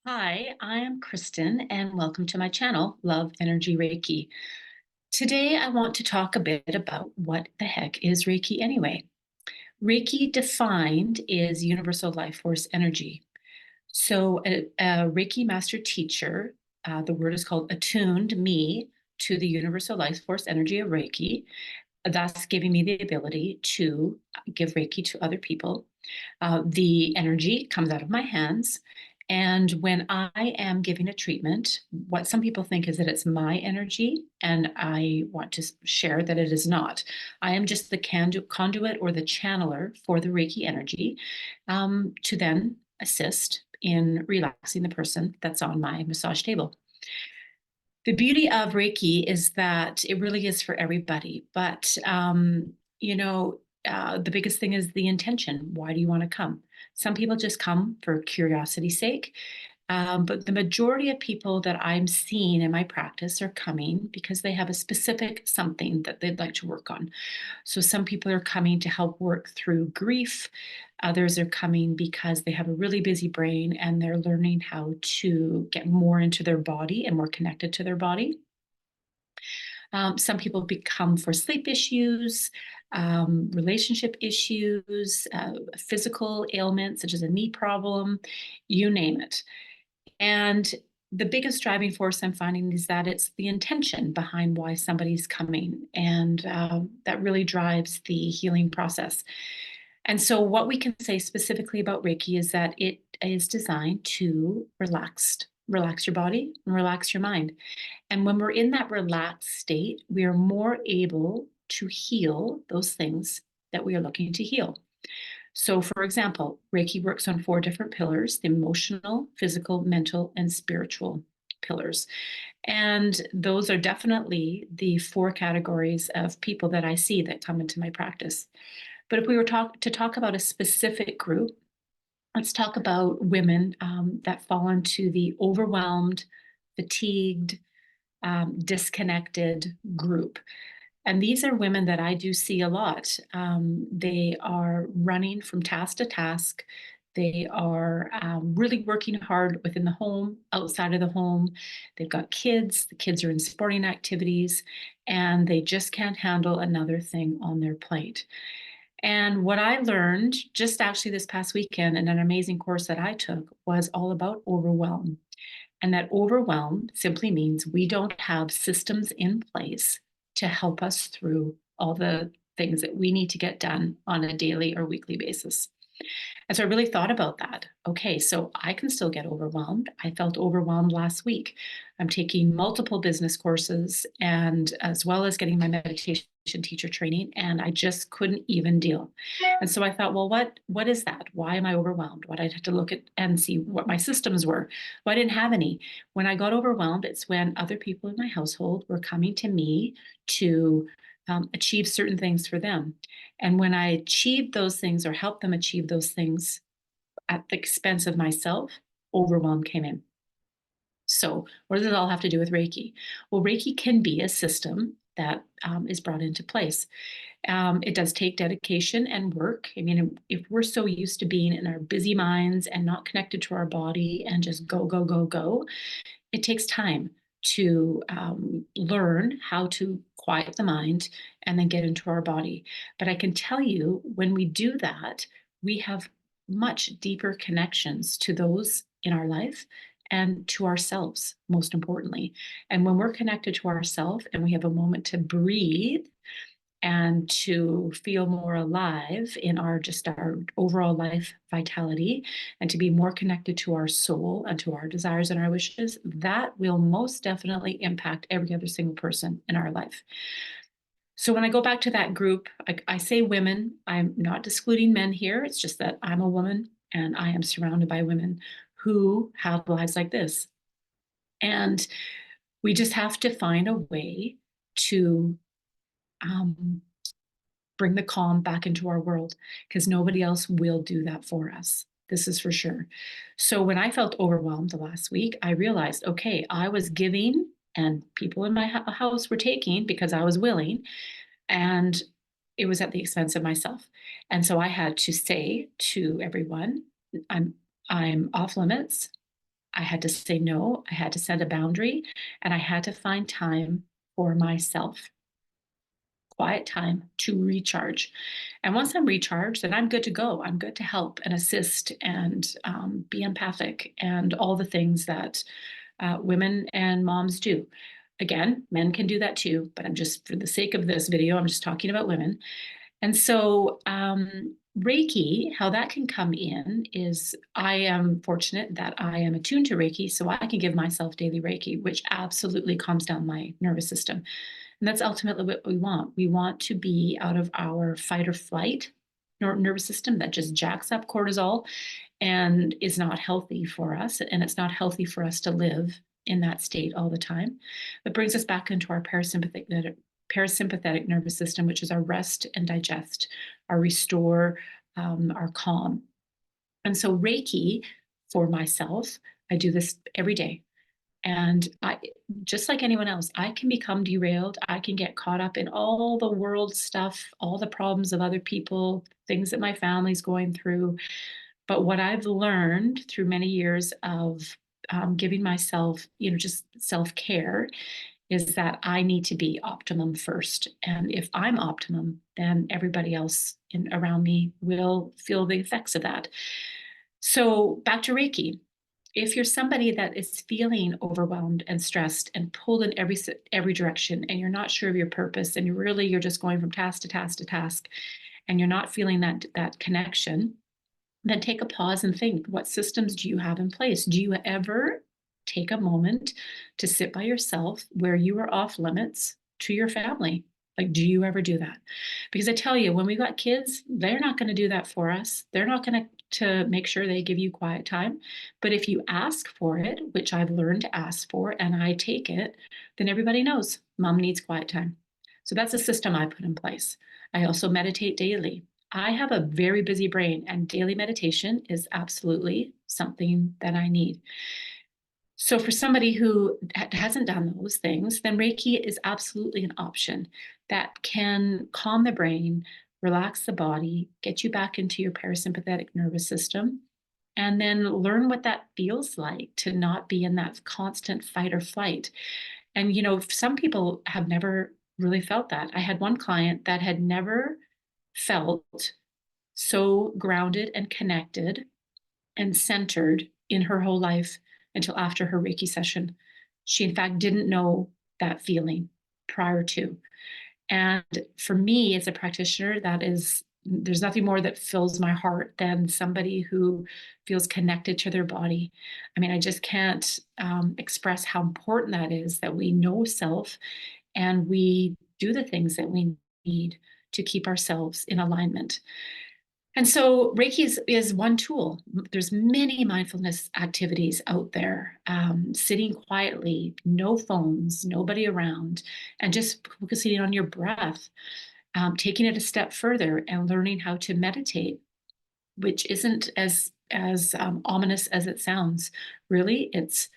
Hi, I am Kristen, and welcome to my channel, Love Energy Reiki. Today, I want to talk a bit about what the heck is Reiki anyway. Reiki defined is universal life force energy. So, a Reiki master teacher, the word is called attuned me to the universal life force energy of Reiki, thus giving me the ability to give Reiki to other people. The energy comes out of my hands. And when I am giving a treatment, what some people think is that it's my energy, and I want to share that it is not. I am just the conduit or the channeler for the Reiki energy to then assist in relaxing the person that's on my massage table. The beauty of Reiki is that it really is for everybody, but the biggest thing is the intention. Why do you want to come? Some people just come for curiosity's sake, but the majority of people that I'm seeing in my practice are coming because they have a specific something that they'd like to work on. So some people are coming to help work through grief. Others are coming because they have a really busy brain and they're learning how to get more into their body and more connected to their body. Some people become for sleep issues, relationship issues, physical ailments such as a knee problem, you name it. And the biggest driving force I'm finding is that it's the intention behind why somebody's coming. And that really drives the healing process. And so, what we can say specifically about Reiki is that it is designed to relax your body and relax your mind. And when we're in that relaxed state, we are more able to heal those things that we are looking to heal. So, for example, Reiki works on four different pillars: the emotional, physical, mental, and spiritual pillars. And those are definitely the four categories of people that I see that come into my practice. But if we were to talk about a specific group, let's talk about women that fall into the overwhelmed, fatigued, disconnected group. And these are women that I do see a lot. They are running from task to task. They are really working hard within the home, outside of the home. They've got kids. The kids are in sporting activities, and they just can't handle another thing on their plate. And what I learned just actually this past weekend in an amazing course that I took was all about overwhelm. And that overwhelm simply means we don't have systems in place to help us through all the things that we need to get done on a daily or weekly basis. And so I really thought about that. Okay, so I can still get overwhelmed. I felt overwhelmed last week. I'm taking multiple business courses and as well as getting my meditation teacher training, and I just couldn't even deal. And so I thought, well, what is that? Why am I overwhelmed? What I'd have to look at and see what my systems were. Well, I didn't have any. When I got overwhelmed, it's when other people in my household were coming to me to achieve certain things for them. And when I achieved those things or helped them achieve those things at the expense of myself, overwhelm came in. So, what does it all have to do with Reiki? Well, Reiki can be a system that is brought into place. It does take dedication and work. I mean, if we're so used to being in our busy minds and not connected to our body and just go, go, go, go, it takes time to learn how to quiet the mind and then get into our body. But I can tell you, when we do that, we have much deeper connections to those in our life and to ourselves, most importantly. And when we're connected to ourselves and we have a moment to breathe and to feel more alive in our overall life vitality and to be more connected to our soul and to our desires and our wishes, that will most definitely impact every other single person in our life. So when I go back to that group, I say women. I'm not excluding men here. It's just that I'm a woman and I am surrounded by women who have lives like this. And we just have to find a way to um, bring the calm back into our world because nobody else will do that for us. This is for sure. So when I felt overwhelmed the last week, I realized, okay, I was giving and people in my house were taking because I was willing, and it was at the expense of myself. And so I had to say to everyone, I'm I'm off limits. I had to say no, I had to set a boundary, and I had to find time for myself, quiet time to recharge. And once I'm recharged, then I'm good to go. I'm good to help and assist and be empathic and all the things that women and moms do. Again, men can do that too, but I'm just, for the sake of this video, I'm just talking about women. And so, Reiki, how that can come in is I am fortunate that I am attuned to Reiki, so I can give myself daily Reiki, which absolutely calms down my nervous system. And that's ultimately what we want. We want to be out of our fight or flight nervous system that just jacks up cortisol and is not healthy for us. And it's not healthy for us to live in that state all the time. It brings us back into our parasympathetic nervous system, which is our rest and digest, our restore, our calm. And so Reiki, for myself, I do this every day. And I, just like anyone else, I can become derailed. I can get caught up in all the world stuff, all the problems of other people, things that my family's going through. But what I've learned through many years of giving myself, just self care, is that I need to be optimum first. And if I'm optimum, then everybody else around me will feel the effects of that. So back to Reiki. If you're somebody that is feeling overwhelmed and stressed and pulled in every direction, and you're not sure of your purpose, and you're just going from task to task to task, and you're not feeling that connection, then take a pause and think, what systems do you have in place? Do you ever take a moment to sit by yourself where you are off limits to your family? Like, do you ever do that? Because I tell you, when we got kids, they're not going to do that for us. They're not going to make sure they give you quiet time. But if you ask for it, which I've learned to ask for, and I take it, then everybody knows mom needs quiet time. So that's a system I put in place. I also meditate daily. I have a very busy brain, and daily meditation is absolutely something that I need. So, for somebody who hasn't done those things, then Reiki is absolutely an option that can calm the brain, relax the body, get you back into your parasympathetic nervous system, and then learn what that feels like to not be in that constant fight or flight. And, some people have never really felt that. I had one client that had never felt so grounded and connected and centered in her whole life until after her Reiki session. She, in fact, didn't know that feeling prior to. And for me, as a practitioner, there's nothing more that fills my heart than somebody who feels connected to their body. I mean, I just can't express how important that is, that we know self and we do the things that we need to keep ourselves in alignment. And so Reiki is one tool. There's many mindfulness activities out there. Sitting quietly, no phones, nobody around, and just focusing on your breath. Taking it a step further and learning how to meditate, which isn't as ominous as it sounds. Really, it's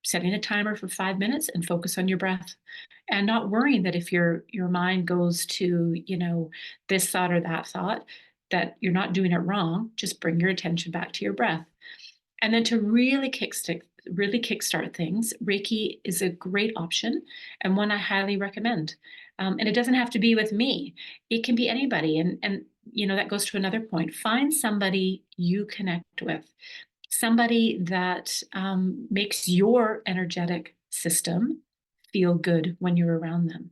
setting a timer for 5 minutes and focus on your breath, and not worrying that if your mind goes to this thought or that thought, that you're not doing it wrong. Just bring your attention back to your breath. And then to really kickstart things, Reiki is a great option and one I highly recommend. And it doesn't have to be with me. It can be anybody. And that goes to another point. Find somebody you connect with, somebody that makes your energetic system feel good when you're around them.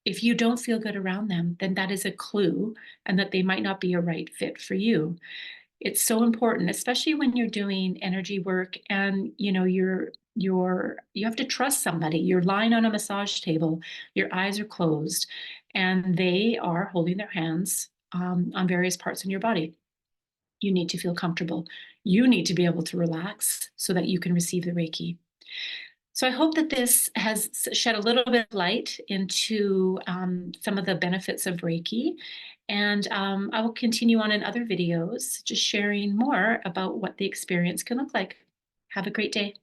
If you don't feel good around them, then that is a clue and that they might not be a right fit for you. It's so important, especially when you're doing energy work and you have to trust somebody. You're lying on a massage table, your eyes are closed, and they are holding their hands on various parts in your body. You need to feel comfortable. You need to be able to relax so that you can receive the Reiki. So I hope that this has shed a little bit of light into some of the benefits of Reiki. And I will continue on in other videos, just sharing more about what the experience can look like. Have a great day.